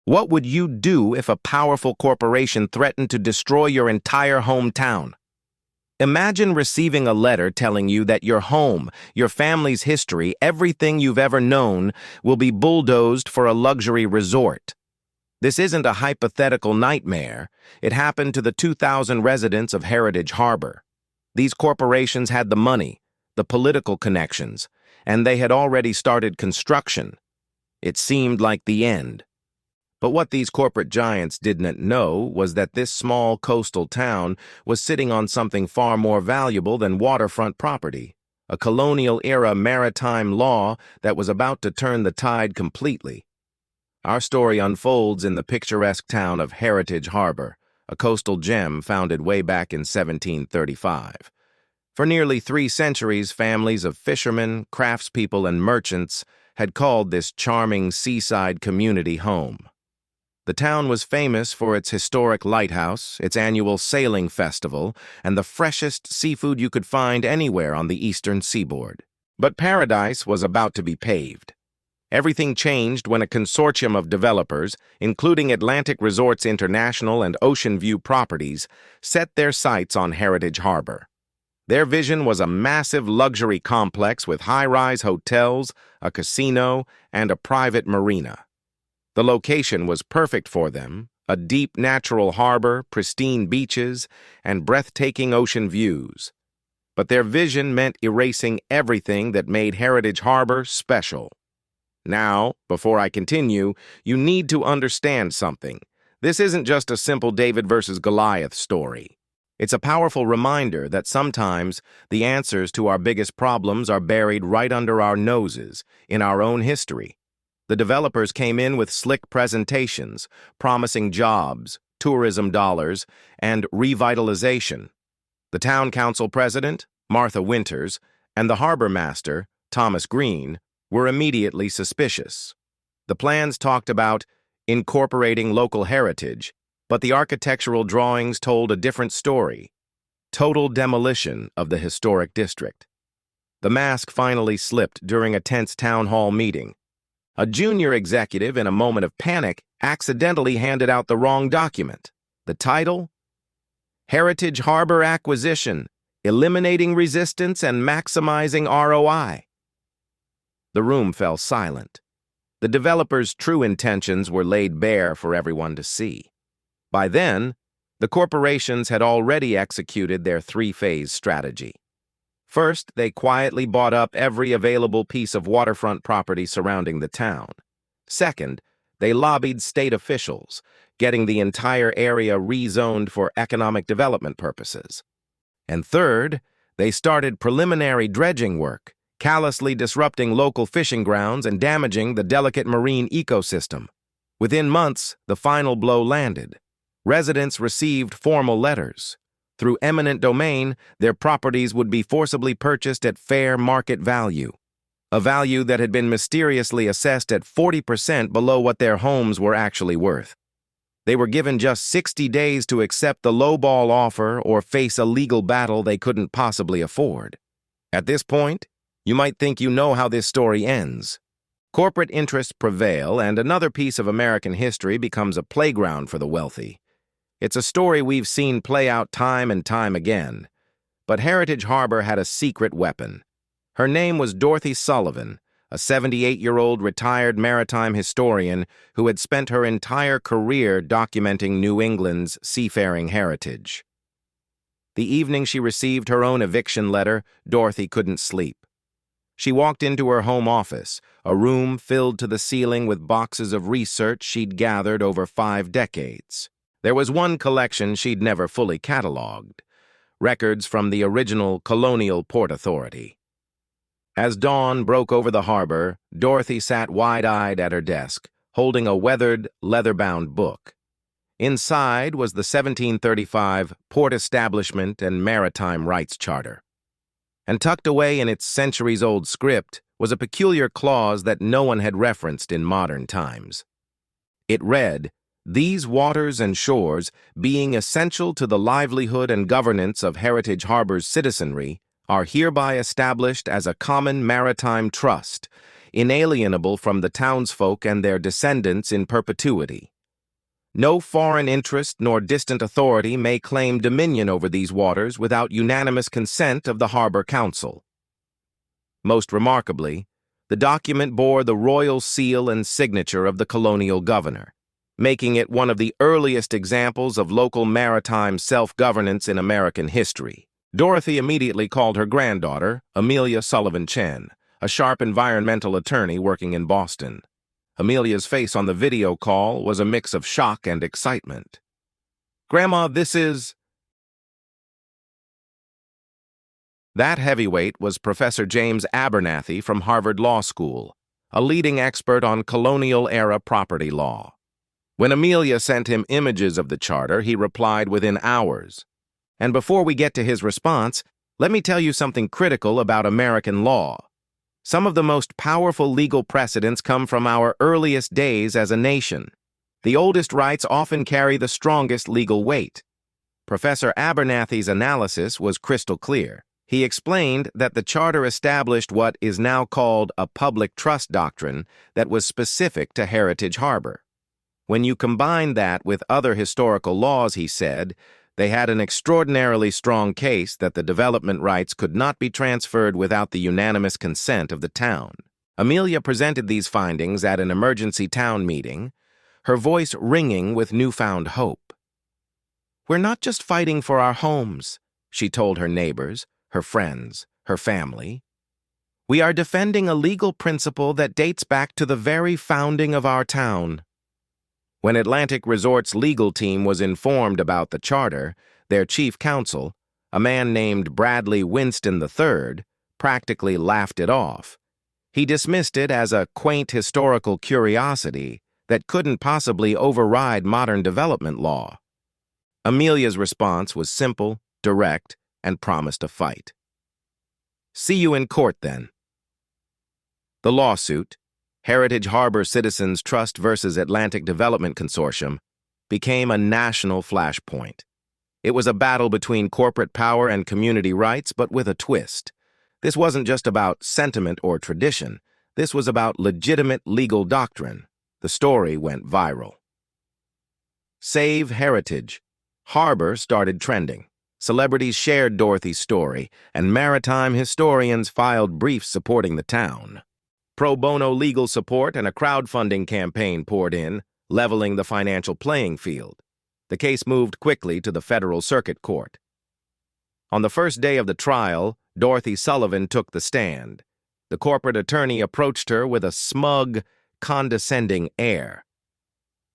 What would you do if a powerful corporation threatened to destroy your entire hometown? Imagine receiving a letter telling you that your home, your family's history, everything you've ever known will be bulldozed for a luxury resort. This isn't a hypothetical nightmare. It happened to the 2,000 residents of Heritage Harbor. These corporations had the money, the political connections, and they had already started construction. It seemed like the end. But what these corporate giants didn't know was that this small coastal town was sitting on something far more valuable than waterfront property, a colonial-era maritime law that was about to turn the tide completely. Our story unfolds in the picturesque town of Heritage Harbor, a coastal gem founded way back in 1735. For nearly 3 centuries, families of fishermen, craftspeople, and merchants had called this charming seaside community home. The town was famous for its historic lighthouse, its annual sailing festival, and the freshest seafood you could find anywhere on the eastern seaboard. But paradise was about to be paved. Everything changed when a consortium of developers, including Atlantic Resorts International and Ocean View Properties, set their sights on Heritage Harbor. Their vision was a massive luxury complex with high-rise hotels, a casino, and a private marina. The location was perfect for them, a deep natural harbor, pristine beaches, and breathtaking ocean views. But their vision meant erasing everything that made Heritage Harbor special. Now, before I continue, you need to understand something. This isn't just a simple David versus Goliath story. It's a powerful reminder that sometimes the answers to our biggest problems are buried right under our noses, in our own history. The developers came in with slick presentations, promising jobs, tourism dollars, and revitalization. The town council president, Martha Winters, and the harbor master, Thomas Green, were immediately suspicious. The plans talked about incorporating local heritage, but the architectural drawings told a different story: total demolition of the historic district. The mask finally slipped during a tense town hall meeting. A junior executive, in a moment of panic, accidentally handed out the wrong document. The title? Heritage Harbor Acquisition, Eliminating Resistance and Maximizing ROI. The room fell silent. The developers' true intentions were laid bare for everyone to see. By then, the corporations had already executed their 3-phase strategy. First, they quietly bought up every available piece of waterfront property surrounding the town. Second, they lobbied state officials, getting the entire area rezoned for economic development purposes. And third, they started preliminary dredging work, callously disrupting local fishing grounds and damaging the delicate marine ecosystem. Within months, the final blow landed. Residents received formal letters. Through eminent domain, their properties would be forcibly purchased at fair market value, a value that had been mysteriously assessed at 40% below what their homes were actually worth. They were given just 60 days to accept the lowball offer or face a legal battle they couldn't possibly afford. At this point, you might think you know how this story ends. Corporate interests prevail, and another piece of American history becomes a playground for the wealthy. It's a story we've seen play out time and time again. But Heritage Harbor had a secret weapon. Her name was Dorothy Sullivan, a 78-year-old retired maritime historian who had spent her entire career documenting New England's seafaring heritage. The evening she received her own eviction letter, Dorothy couldn't sleep. She walked into her home office, a room filled to the ceiling with boxes of research she'd gathered over 5 decades. There was one collection she'd never fully cataloged: records from the original colonial port authority. As dawn broke over the harbor, Dorothy sat wide-eyed at her desk, holding a weathered, leather-bound book. Inside was the 1735 Port Establishment and Maritime Rights Charter. And tucked away in its centuries-old script was a peculiar clause that no one had referenced in modern times. It read, "These waters and shores, being essential to the livelihood and governance of Heritage Harbor's citizenry, are hereby established as a common maritime trust, inalienable from the townsfolk and their descendants in perpetuity. No foreign interest nor distant authority may claim dominion over these waters without unanimous consent of the Harbor Council. Most remarkably, the document bore the royal seal and signature of the colonial governor, making it one of the earliest examples of local maritime self-governance in American history. Dorothy immediately called her granddaughter, Amelia Sullivan Chen, a sharp environmental attorney working in Boston. Amelia's face on the video call was a mix of shock and excitement. "Grandma, this is..." That heavyweight was Professor James Abernathy from Harvard Law School, a leading expert on colonial-era property law. When Amelia sent him images of the charter, he replied within hours. And before we get to his response, let me tell you something critical about American law. Some of the most powerful legal precedents come from our earliest days as a nation. The oldest rights often carry the strongest legal weight. Professor Abernathy's analysis was crystal clear. He explained that the charter established what is now called a public trust doctrine that was specific to Heritage Harbor. When you combine that with other historical laws, he said, they had an extraordinarily strong case that the development rights could not be transferred without the unanimous consent of the town. Amelia presented these findings at an emergency town meeting, her voice ringing with newfound hope. "We're not just fighting for our homes," she told her neighbors, her friends, her family. "We are defending a legal principle that dates back to the very founding of our town." When Atlantic Resort's legal team was informed about the charter, their chief counsel, a man named Bradley Winston III, practically laughed it off. He dismissed it as a quaint historical curiosity that couldn't possibly override modern development law. Amelia's response was simple, direct, and promised a fight. "See you in court, then." The lawsuit, Heritage Harbor Citizens Trust versus Atlantic Development Consortium, became a national flashpoint. It was a battle between corporate power and community rights, but with a twist. This wasn't just about sentiment or tradition. This was about legitimate legal doctrine. The story went viral. Save Heritage. Harbor started trending. Celebrities shared Dorothy's story, and maritime historians filed briefs supporting the town. Pro bono legal support and a crowdfunding campaign poured in, leveling the financial playing field. The case moved quickly to the federal circuit court. On the first day of the trial, Dorothy Sullivan took the stand. The corporate attorney approached her with a smug, condescending air.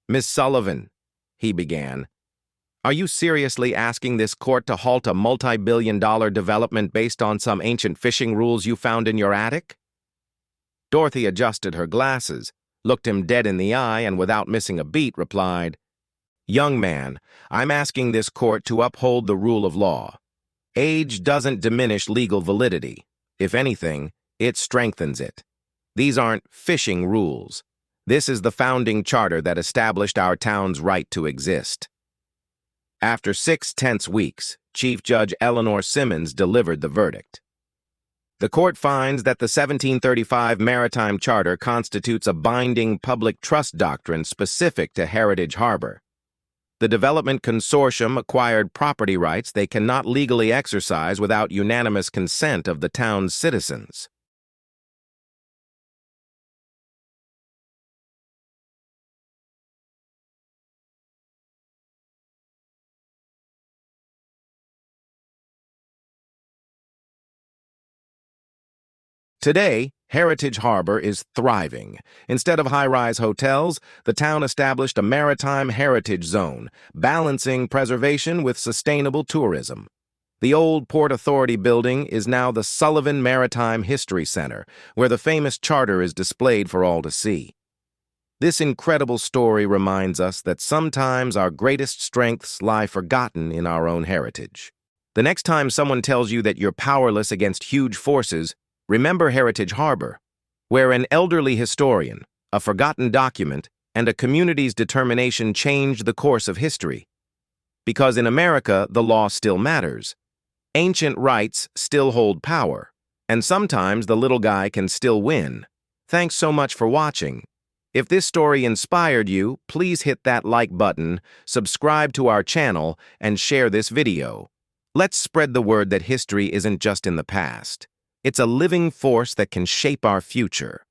"Miss Sullivan," he began, "are you seriously asking this court to halt a multi-billion-dollar development based on some ancient fishing rules you found in your attic?" Dorothy adjusted her glasses, looked him dead in the eye, and without missing a beat, replied, "Young man, I'm asking this court to uphold the rule of law. Age doesn't diminish legal validity. If anything, it strengthens it. These aren't fishing rules. This is the founding charter that established our town's right to exist." After 6 tense weeks, Chief Judge Eleanor Simmons delivered the verdict. The court finds that the 1735 Maritime Charter constitutes a binding public trust doctrine specific to Heritage Harbor. The development consortium acquired property rights they cannot legally exercise without unanimous consent of the town's citizens. Today, Heritage Harbor is thriving. Instead of high-rise hotels, the town established a maritime heritage zone, balancing preservation with sustainable tourism. The old Port Authority building is now the Sullivan Maritime History Center, where the famous charter is displayed for all to see. This incredible story reminds us that sometimes our greatest strengths lie forgotten in our own heritage. The next time someone tells you that you're powerless against huge forces, remember Heritage Harbor, where an elderly historian, a forgotten document, and a community's determination changed the course of history. Because in America, the law still matters. Ancient rights still hold power, and sometimes the little guy can still win. Thanks so much for watching. If this story inspired you, please hit that like button, subscribe to our channel, and share this video. Let's spread the word that history isn't just in the past. It's a living force that can shape our future.